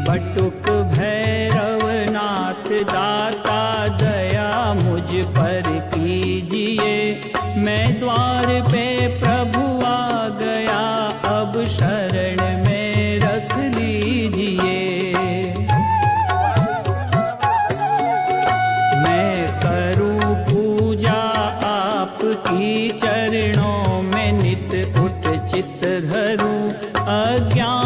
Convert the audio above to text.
बटुक भैरवनाथ दाता दया मुझ पर कीजिए। मैं द्वार पे प्रभु आ गया, अब शरण में रख लीजिए। मैं करूं पूजा आपकी चरणों में, नित उठ चित धरूं अज्ञान